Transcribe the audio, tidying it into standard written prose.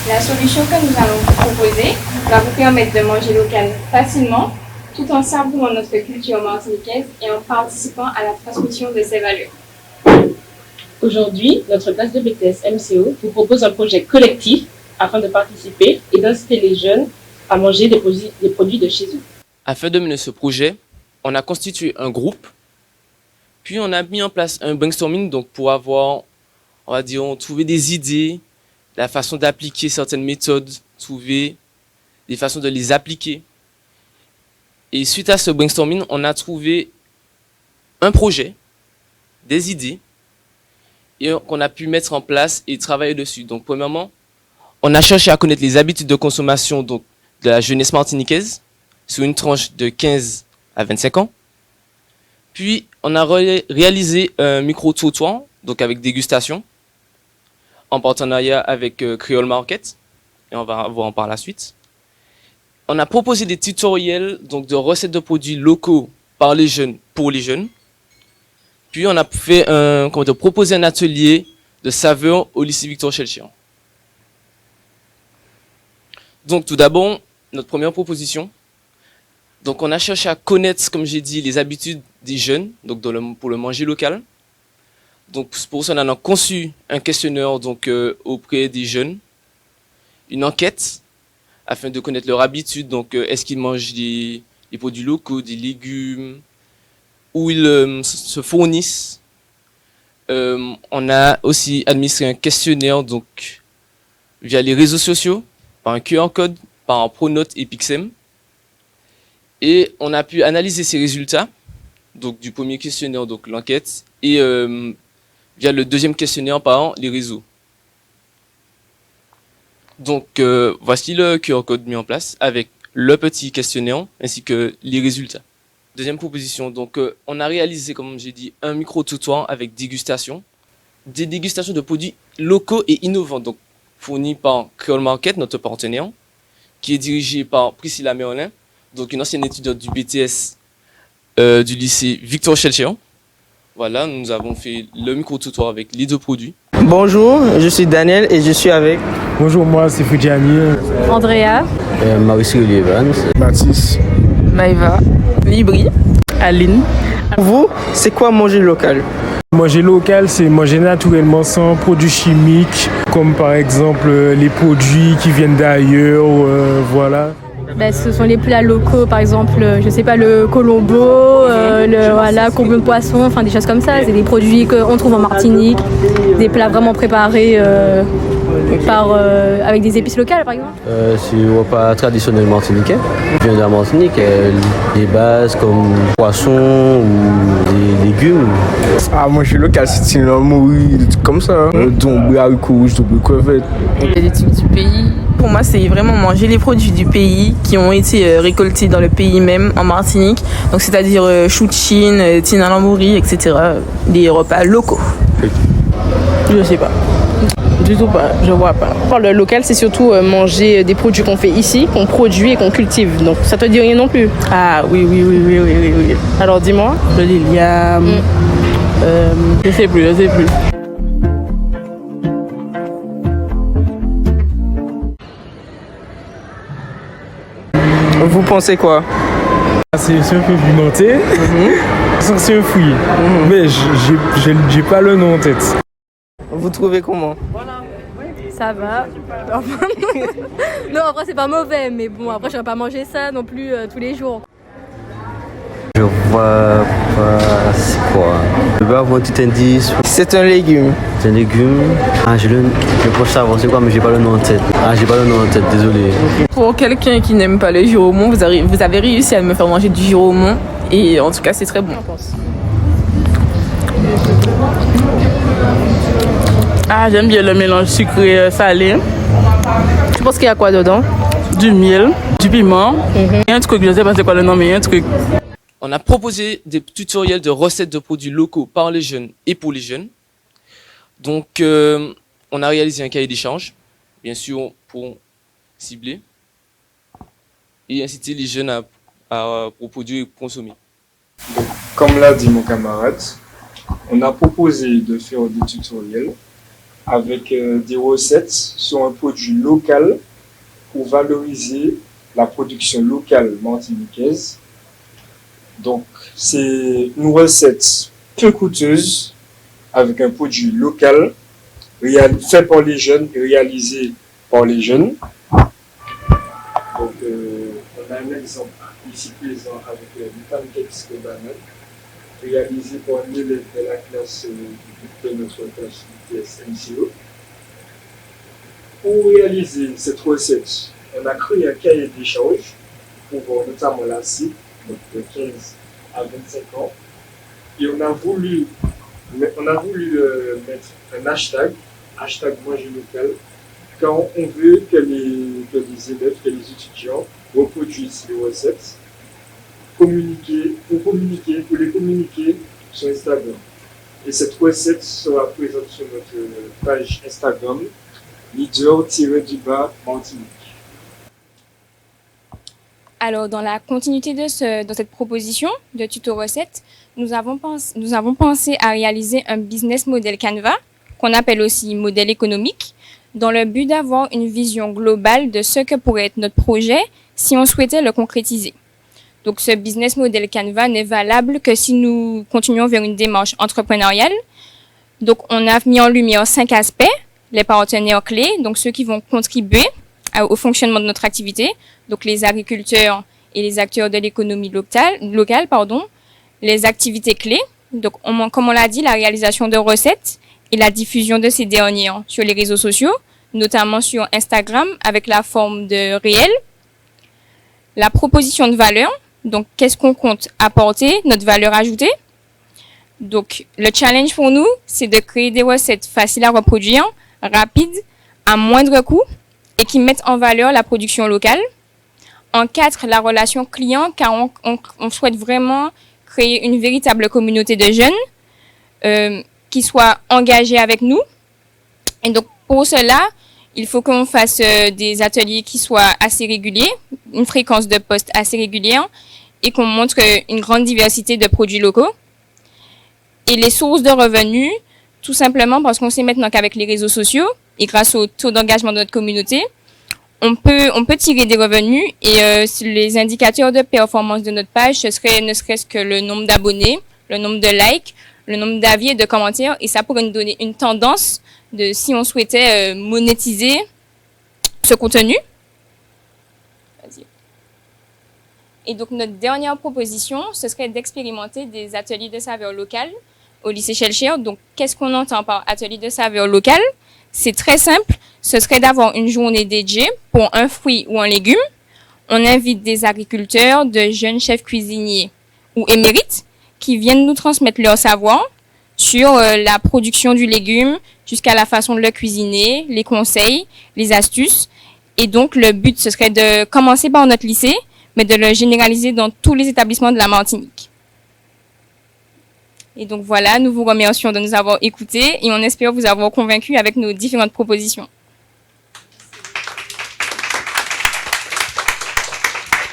La solution que nous allons vous proposer va vous permettre de manger local facilement, tout en savourant notre culture martiniquaise et en participant à la transmission de ses valeurs. Aujourd'hui, notre classe de BTS MCO vous propose un projet collectif afin de participer et d'inciter les jeunes à manger des produits de chez eux. Afin de mener ce projet, on a constitué un groupe, puis on a mis en place un brainstorming donc pour avoir, on va dire, trouver des idées, la façon d'appliquer certaines méthodes, trouver des façons de les appliquer. Et suite à ce brainstorming, on a trouvé un projet, des idées, et qu'on a pu mettre en place et travailler dessus. Donc premièrement, on a cherché à connaître les habitudes de consommation donc, de la jeunesse martiniquaise sur une tranche de 15 à 25 ans. Puis on a réalisé un micro-trottoir, donc avec dégustation, en partenariat avec Creole Market, et on va voir par la suite. On a proposé des tutoriels donc de recettes de produits locaux par les jeunes pour les jeunes. Puis on a fait proposé un atelier de saveurs au lycée Victor Chelchian. Donc tout d'abord, notre première proposition. Donc on a cherché à connaître, comme j'ai dit, les habitudes des jeunes, donc pour le manger local. Donc pour ça, on a conçu un questionnaire donc, auprès des jeunes, une enquête afin de connaître leurs habitudes. Donc est-ce qu'ils mangent des produits locaux, des légumes, où ils se fournissent. On a aussi administré un questionnaire donc via les réseaux sociaux, par un QR code, par un Pronote et Pixem. Et on a pu analyser ces résultats, donc du premier questionnaire, donc l'enquête, et via le deuxième questionnaire par les réseaux. Donc voici le QR code mis en place avec le petit questionnaire ainsi que les résultats. Deuxième proposition, donc on a réalisé, comme j'ai dit, un micro-trottoir avec dégustation. Des dégustations de produits locaux et innovants, donc fournis par Creole Market, notre partenaire, qui est dirigé par Priscilla Merlin, donc une ancienne étudiante du BTS du lycée Victor Chelchian. Voilà, nous avons fait le micro-trottoir avec les deux produits. Bonjour, je suis Daniel et je suis avec... Bonjour, moi c'est Fujani. Andrea. Mauricio Evans. Mathis. Maïva. Libri. Aline. Vous, c'est quoi manger local? Manger local, c'est manger naturellement sans produits chimiques, comme par exemple les produits qui viennent d'ailleurs, voilà. Ce sont les plats locaux, par exemple, je sais pas, le colombo, le courbon de poisson, enfin des choses comme ça. C'est des produits qu'on trouve en Martinique, des plats vraiment préparés avec des épices locales, par exemple. C'est un repas traditionnel martiniquais. Je viens de la Martinique, des bases comme poisson ou des légumes. Ah, manger local, c'est une mouille, des trucs comme ça. Domble, haricots rouges, domble, crevettes. Des trucs du pays. Pour moi, c'est vraiment manger les produits du pays qui ont été récoltés dans le pays même, en Martinique. Donc, c'est-à-dire chou de Chine, tinalambouri, etc. Des repas locaux. Je sais pas. Du tout pas, je vois pas. Le local, c'est surtout manger des produits qu'on fait ici, qu'on produit et qu'on cultive. Donc, ça te dit rien non plus? Ah oui. Alors, dis-moi. Le lilium. Je sais plus. Vous pensez quoi? C'est un peu pimenté, c'est un fruit, mais j'ai pas le nom en tête. Vous trouvez comment? Ça va. Non, après, c'est pas mauvais, mais bon, après, j'aurais pas mangé ça non plus tous les jours. Je vois pas c'est quoi. Je peux avoir un petit indice. C'est un légume. C'est un légume. Je peux savoir c'est quoi, mais j'ai pas le nom en tête. J'ai pas le nom en tête, désolé. Pour quelqu'un qui n'aime pas le giromon, vous avez réussi à me faire manger du giromon. Et en tout cas, c'est très bon. J'aime bien le mélange sucré-salé. Tu penses qu'il y a quoi dedans? Du miel, du piment. Il y a un truc, je sais pas c'est quoi le nom, mais il y a un truc. On a proposé des tutoriels de recettes de produits locaux par les jeunes et pour les jeunes. Donc, on a réalisé un cahier d'échange, bien sûr, pour cibler et inciter les jeunes à produire et consommer. Donc, comme l'a dit mon camarade, on a proposé de faire des tutoriels avec des recettes sur un produit local pour valoriser la production locale martiniquaise. Donc, c'est une recette peu coûteuse avec un produit local fait par les jeunes et réalisé par les jeunes. Donc, on a un exemple ici présent avec le pancakes de banane réalisé par un élève de la classe de notre classe MCO. Pour réaliser cette recette, on a créé un cahier des charges pour voir notamment la cible, donc de 15 à 25 ans. Et on a voulu mettre un hashtag manger local, quand on veut que les élèves, que les étudiants reproduisent les recettes, pour les communiquer sur Instagram. Et cette recette sera présente sur notre page Instagram, leader-Martinique. Alors, dans la continuité de cette proposition de tuto recette, nous avons pensé à réaliser un business model Canva, qu'on appelle aussi modèle économique, dans le but d'avoir une vision globale de ce que pourrait être notre projet si on souhaitait le concrétiser. Donc, ce business model Canva n'est valable que si nous continuons vers une démarche entrepreneuriale. Donc, on a mis en lumière 5 aspects: les partenaires clés, donc ceux qui vont contribuer au fonctionnement de notre activité, donc les agriculteurs et les acteurs de l'économie locale, les activités clés, donc comme on l'a dit, la réalisation de recettes et la diffusion de ces dernières sur les réseaux sociaux, notamment sur Instagram avec la forme de réel, la proposition de valeur, donc qu'est-ce qu'on compte apporter, notre valeur ajoutée. Donc le challenge pour nous, c'est de créer des recettes faciles à reproduire, rapides, à moindre coût et qui mettent en valeur la production locale. En 4, la relation client, car on souhaite vraiment créer une véritable communauté de jeunes qui soient engagés avec nous. Et donc, pour cela, il faut qu'on fasse des ateliers qui soient assez réguliers, une fréquence de postes assez régulière et qu'on montre une grande diversité de produits locaux. Et les sources de revenus, tout simplement parce qu'on sait maintenant qu'avec les réseaux sociaux et grâce au taux d'engagement de notre communauté, on peut tirer des revenus et les indicateurs de performance de notre page, ce serait ne serait-ce que le nombre d'abonnés, le nombre de likes, le nombre d'avis et de commentaires, et ça pourrait nous donner une tendance de si on souhaitait monétiser ce contenu. Et donc notre dernière proposition, ce serait d'expérimenter des ateliers de saveurs locales au lycée Schellcher. Donc qu'est-ce qu'on entend par atelier de saveurs locales? C'est très simple, ce serait d'avoir une journée dédiée pour un fruit ou un légume. On invite des agriculteurs, de jeunes chefs cuisiniers ou émérites qui viennent nous transmettre leur savoir sur la production du légume jusqu'à la façon de le cuisiner, les conseils, les astuces. Et donc le but, ce serait de commencer par notre lycée, mais de le généraliser dans tous les établissements de la Martinique. Et donc voilà, nous vous remercions de nous avoir écoutés et on espère vous avoir convaincus avec nos différentes propositions.